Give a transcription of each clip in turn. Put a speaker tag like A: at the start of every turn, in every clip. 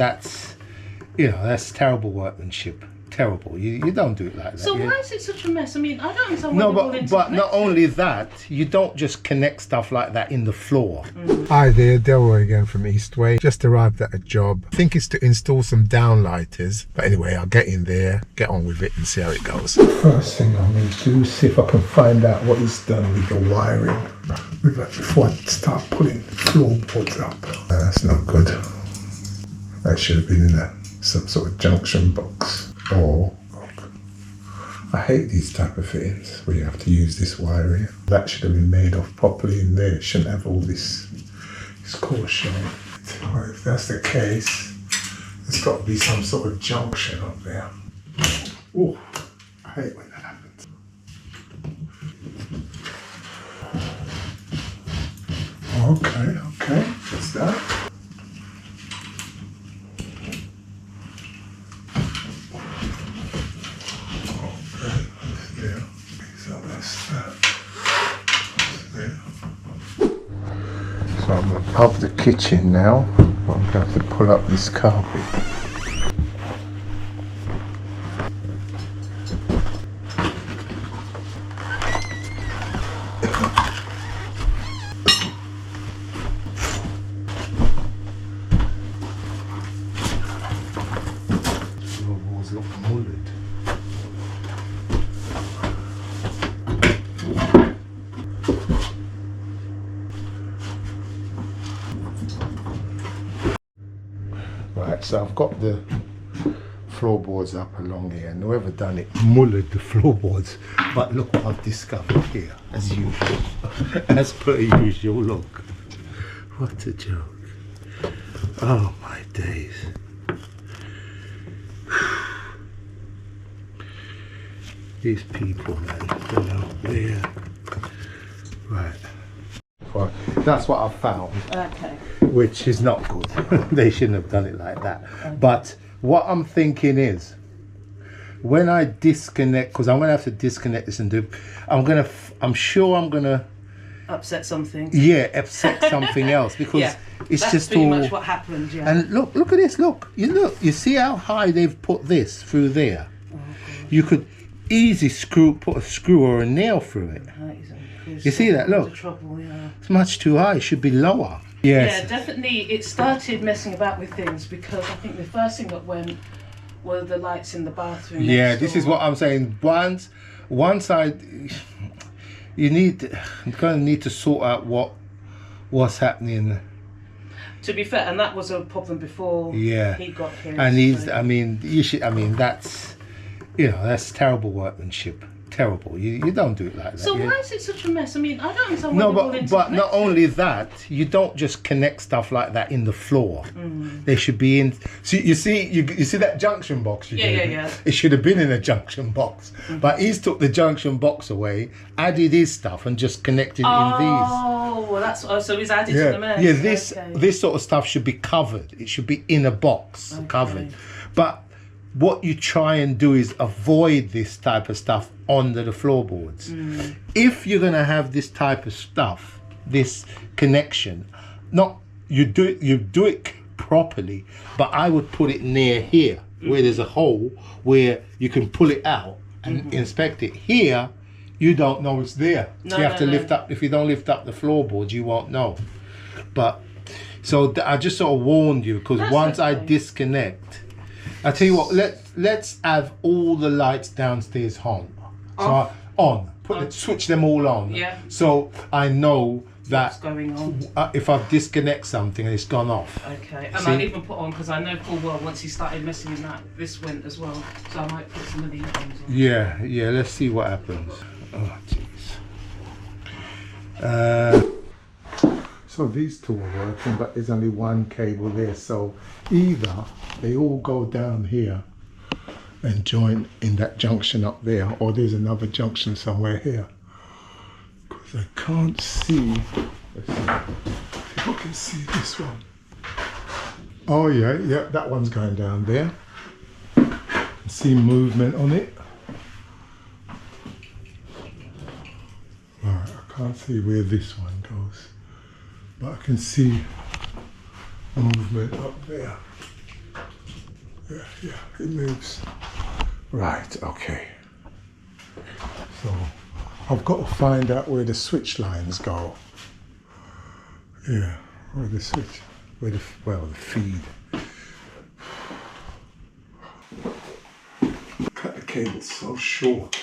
A: that's, that's terrible workmanship. Terrible. You don't do it like that.
B: So why is it such a mess? I mean, I don't understand why
A: but not only that, you don't just connect stuff like that in the floor.
C: Hi there, Delroy again from Eastway. Just arrived at a job. I think it's to install some downlighters. But anyway, I'll get in there, get on with it and see how it goes. First thing I need to do is see if I can find out what is done with the wiring before I start putting floorboards up. That's not good. That should have been in some sort of junction box. Or, I hate these type of fittings where you have to use this wiring. That should have been made off properly in there. It shouldn't have all this core showing. Well, if that's the case, there's got to be some sort of junction up there. Oh, I hate when that happens. Okay, what's that? So I'm above the kitchen now. I'm going to have to pull up this carpet. Floorboards look mullered. Right, so I've got the floorboards up along here, and whoever done it mullered the floorboards. But look what I've discovered here, as usual. As per usual, look. What a joke. Oh my days. These people, man, they're out there. Right. Well, that's what I've found. Okay. Which is not good. They shouldn't have done it like that. Okay. But what I'm thinking is, when I disconnect, because I'm going to have to disconnect this and do, I'm sure I'm going to
B: upset something.
A: Yeah, upset something else, because
B: yeah,
A: it's
B: that's
A: just
B: pretty
A: all.
B: much what happened. Yeah.
A: And look at this. Look, you see how high they've put this through there. Oh, you could easily put a screw or a nail through it. You see that? Look,
B: trouble, yeah.
A: It's much too high. It should be lower. Yes.
B: Yeah, definitely. It started messing about with things because I think the first thing that went were the lights in the bathroom.
A: Yeah, this is what I'm saying. Once you're gonna need to sort out what's happening.
B: To be fair, and that was a problem before he got here.
A: And that's terrible workmanship. Terrible. You don't do it like that.
B: So why is it such a mess? I mean, I don't understand why
A: but not only that, you don't just connect stuff like that in the floor. They should be in. You see that junction box? Yeah. It should have been in a junction box, but he's took the junction box away, added his stuff, and just connected in these.
B: Oh, well, so he's added to the mess.
A: Yeah, this sort of stuff should be covered. It should be in a box, covered. But what you try and do is avoid this type of stuff under the floorboards. If you're going to have this type of stuff, this connection, you do it properly, but I would put it near here where there's a hole where you can pull it out and inspect it. Here you don't know it's there. You have to lift up. If you don't lift up the floorboards, you won't know. But so I just sort of warned you, because once I disconnect, I tell you what, let's have all the lights downstairs on. Switch them all on. Yeah. So I know that what's going on. If I disconnect something and it's gone off. Okay. And I'll even put on, because I know full well once he started messing with that, this went as well. So I might put some of these ones on. Yeah. Let's see what happens. Oh jeez. So these two are working, but there's only one cable there. So either they all go down here and join in that junction up there, or there's another junction somewhere here. Because I can't see. Let's see if I can see this one. Oh yeah, that one's going down there. See movement on it. Right, I can't see where this one goes, but I can see movement up there.
C: Yeah, it moves. Right, okay. So I've got to find out where the switch lines go. Yeah, where the switch, where the feed. Cut the cable so short.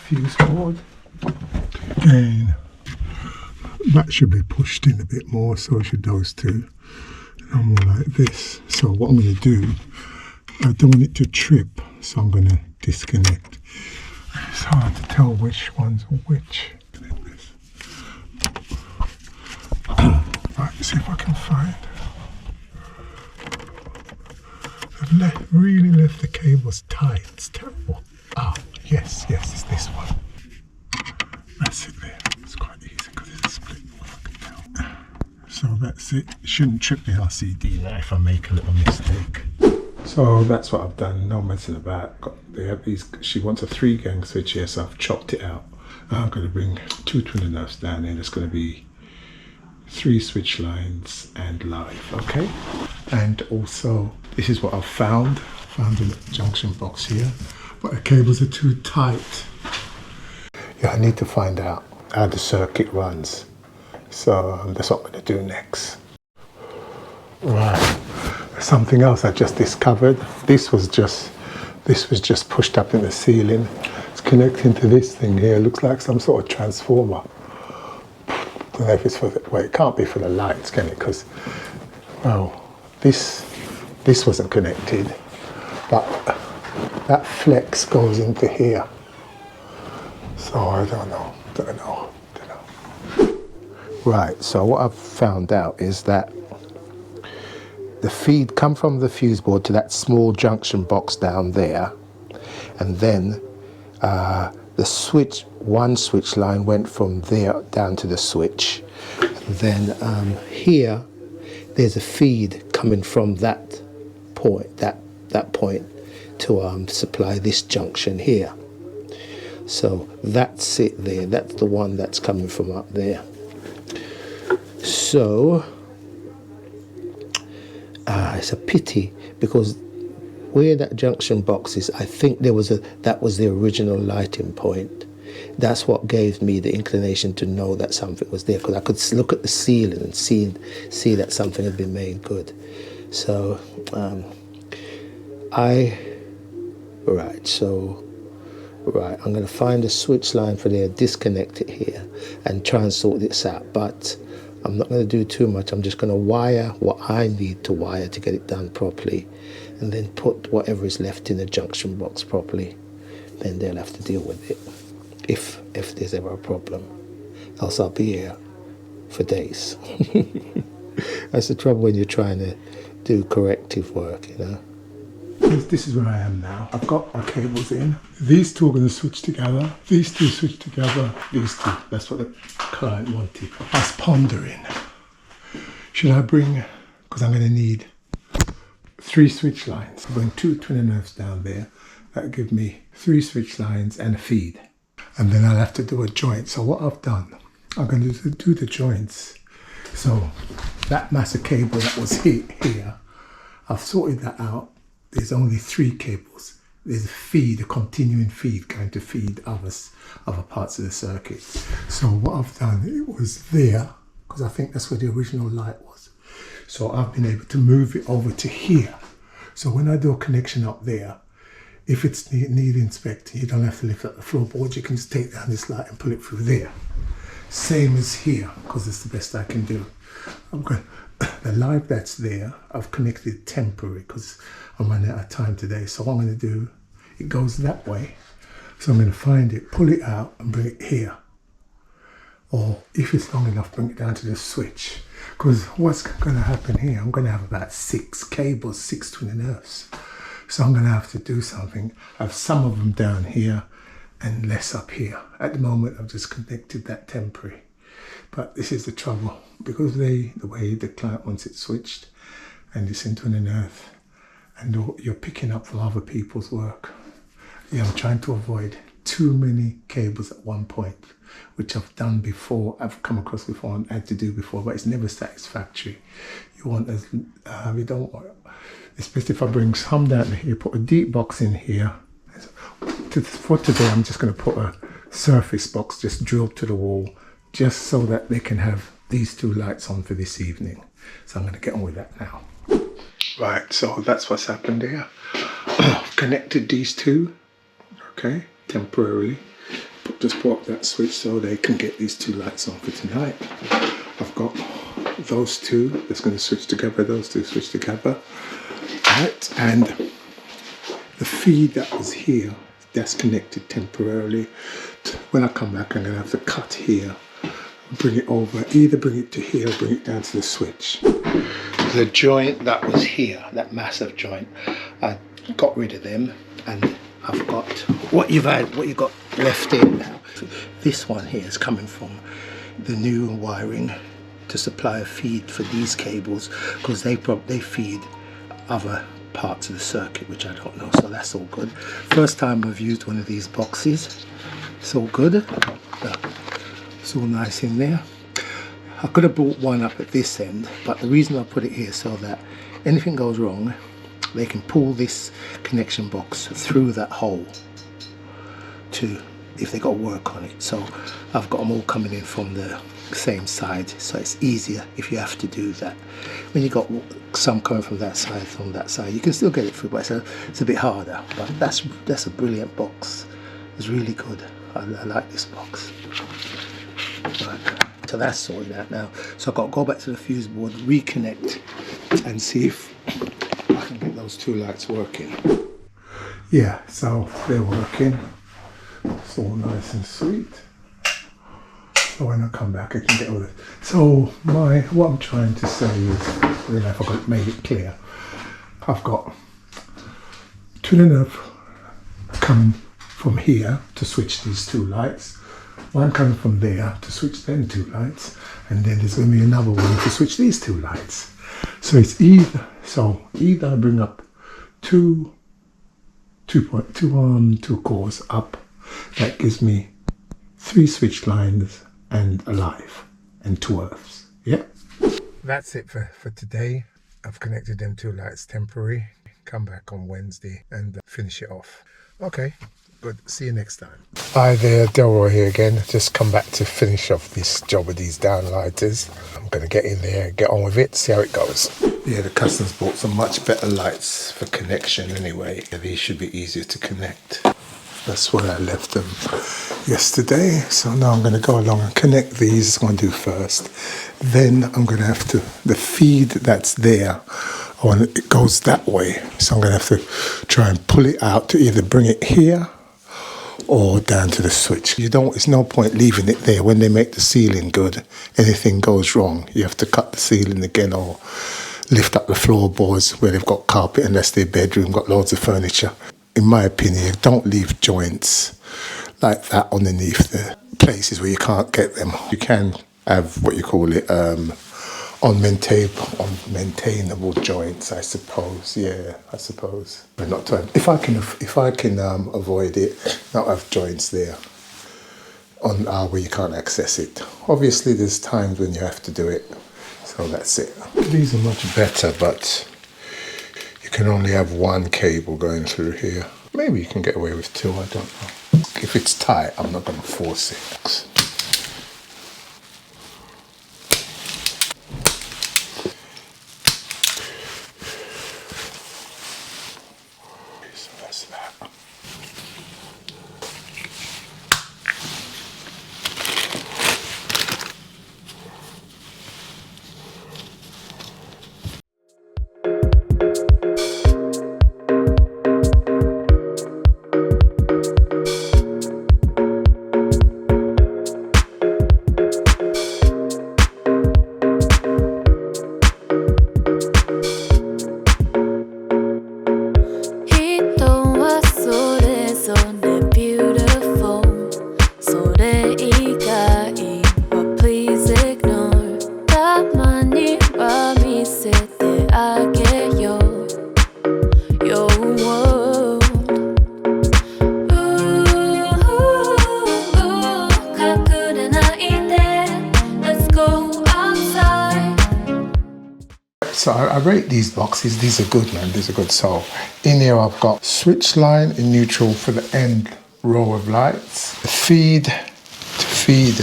C: Fuse board. Again, that should be pushed in a bit more, so should those two. And more like this. So what I'm going to do, I don't want it to trip, so I'm going to disconnect. It's hard to tell which ones are which. Right, see if I can find. I've really left the cables tight. It's terrible. Ah, yes, it's this one. That's it there. It's quite easy because it's a split one, I can tell. So that's it. It shouldn't trip the LCD now if I make a little mistake. So that's what I've done, no messing about. They have these, she wants a 3-gang switch here, so I've chopped it out. I'm going to bring 2 twin nerves down here. There's going to be 3 switch lines and live, okay? And also, this is what I've found. Found in the junction box here, but the cables are too tight. Yeah, I need to find out how the circuit runs. So that's what I'm going to do next. Right. Something else I just discovered. This was just pushed up in the ceiling. It's connecting to this thing here. It looks like some sort of transformer. I don't know if it's for the, well, it can't be for the lights, can it? Because, well, this wasn't connected, but that flex goes into here. So I don't know. Right. So what I've found out is that the feed come from the fuse board to that small junction box down there, and then one switch line went from there down to the switch. And then here, there's a feed coming from that point, that point to supply this junction here. So that's it there. That's the one that's coming from up there. So. It's a pity because where that junction box is, I think that was the original lighting point. That's what gave me the inclination to know that something was there, because I could look at the ceiling and see that something had been made good. So I'm going to find a switch line for there, disconnect it here, and try and sort this out. But I'm not going to do too much. I'm just going to wire what I need to wire to get it done properly, and then put whatever is left in the junction box properly. Then they'll have to deal with it if there's ever a problem. Else I'll be here for days. That's the trouble when you're trying to do corrective work, you know. This is where I am now. I've got my cables in. These two are going to switch together. These two switch together. These two. That's what the client wanted. I was pondering. Should I bring, because I'm going to need 3 switch lines. I'll bring 2 twin nerves down there. That'll give me 3 switch lines and a feed. And then I'll have to do a joint. So what I've done, I'm going to do the joints. So that mass of cable that was here, I've sorted that out. There's only 3 cables. There's a feed, a continuing feed going to feed other parts of the circuit. So what I've done, it was there, because I think that's where the original light was. So I've been able to move it over to here. So when I do a connection up there, if it's need inspecting, you don't have to lift up the floorboards. You can just take down this light and pull it through there. Same as here, because it's the best I can do. The live that's there, I've connected temporary because I'm running out of time today. So what I'm going to do, it goes that way. So I'm going to find it, pull it out and bring it here. Or if it's long enough, bring it down to the switch. Because what's going to happen here, I'm going to have about 6 cables, 6 twin nerves. So I'm going to have to do something. I have some of them down here and less up here. At the moment, I've just connected that temporary. But this is the trouble, because the way the client wants it switched, and it's into an earth, and you're picking up from other people's work. Yeah, I'm trying to avoid too many cables at one point, which I've done before, I've come across before and had to do before, but it's never satisfactory. You want as, you don't want, especially if I bring some down here, put a deep box in here. For today, I'm just going to put a surface box just drilled to the wall, just so that they can have these two lights on for this evening. So I'm going to get on with that now. Right, so that's what's happened there. I've connected these two, okay, temporarily. Just put up that switch so they can get these two lights on for tonight. I've got those two that's going to switch together, those two switch together. Right, and the feed that was here, that's connected temporarily. When I come back, I'm going to have to cut here, bring it over, either bring it to here or bring it down to the switch. The joint that was here, that massive joint, I got rid of them, and I've got what you've got left here now. This one here is coming from the new wiring to supply a feed for these cables, because they feed other parts of the circuit which I don't know, so that's all good. First time I've used one of these boxes. It's all good. It's all nice in there. I could have brought one up at this end, but the reason I put it here so that anything goes wrong, they can pull this connection box through that hole to, if they got work on it. So I've got them all coming in from the same side, so it's easier if you have to do that. When you got some coming from that side, you can still get it through, but it's a bit harder. But that's a brilliant box. It's really good. I like this box. Right. So that's sorted out now. So I've got to go back to the fuse board, reconnect, and see if I can get those two lights working. Yeah, so they're working. It's all nice and sweet. So when I come back, I can get all this. So what I'm trying to say is, I don't know if I got made it clear. I've got twin and a half coming from here to switch these two lights. One coming from there to switch them two lights, and then there's going to be another one to switch these two lights. So it's either I bring up two cores up. That gives me 3 switch lines and a live and 2 earths. Yeah. That's it for today. I've connected them two lights temporary. Come back on Wednesday and finish it off. Okay. Good. See you next time. Hi there, Delroy here again. Just come back to finish off this job with these downlighters. I'm going to get in there, get on with it, see how it goes. Yeah, the customers bought some much better lights for connection anyway. Yeah, these should be easier to connect. That's where I left them yesterday. So now I'm going to go along and connect these. I'm going to do first. Then I'm going to have to, the feed that's there, it goes that way. So I'm going to have to try and pull it out to either bring it here or down to the switch. It's no point leaving it there. When they make the ceiling good, anything goes wrong, you have to cut the ceiling again or lift up the floorboards where they've got carpet, unless their bedroom got loads of furniture. In my opinion, don't leave joints like that underneath the places where you can't get them. You can have what you call it, unmaintainable joints, I suppose. Yeah, I suppose. But not to have, if I can avoid it, not have joints there on where you can't access it. Obviously, there's times when you have to do it, so that's it. These are much better, but you can only have one cable going through here. Maybe you can get away with 2. I don't know. If it's tight, I'm not going to force it. So I rate these boxes. These are good, man. These are good. So in here I've got switch line in neutral for the end row of lights. The feed to feed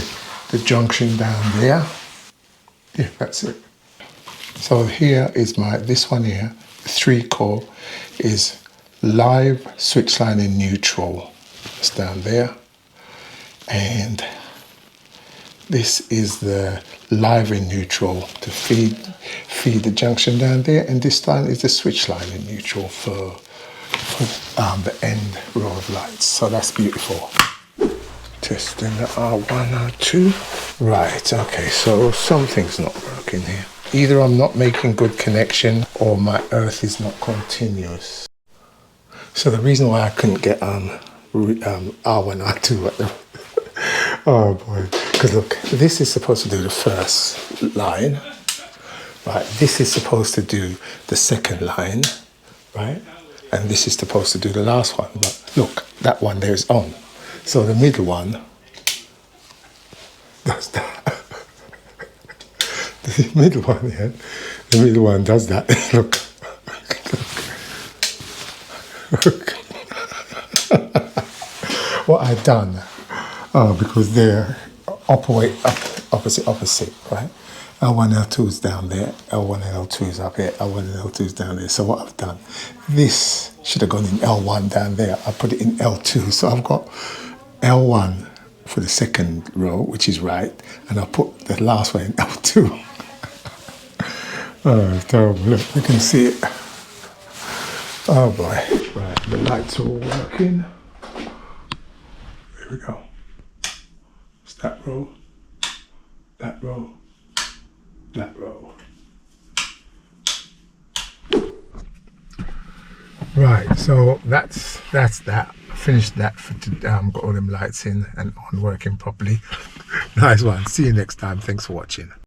C: the junction down there. Yeah, that's it. So here is this one here, the 3 core, is live switch line in neutral. It's down there. And this is the live in neutral to feed the junction down there. And this line is the switch line in neutral for the end row of lights. So that's beautiful. Testing the R1, R2. Right, okay, so something's not working here. Either I'm not making good connection or my earth is not continuous. So the reason why I couldn't get R1, R2 at the oh boy, because look, this is supposed to do the first line, right? This is supposed to do the second line, right? And this is supposed to do the last one, but look, that one there is on. So the middle one does that. The middle one, yeah, the middle one does that. Look, look. What I've done, because they're opposite, right? L1, L2 is down there, L1 and L2 is up here, L1 and L2 is down there. So what I've done, this should have gone in L1 down there. I put it in L2. So I've got L1 for the second row, which is right, and I'll put the last one in L2. Oh, it's terrible. Look, you can see it. Oh boy. Right, the lights are all working. There we go. It's that row, that row, that row. Right, so that's that. Finished that for today. Got all them lights in and on working properly. Nice one. See you next time. Thanks for watching.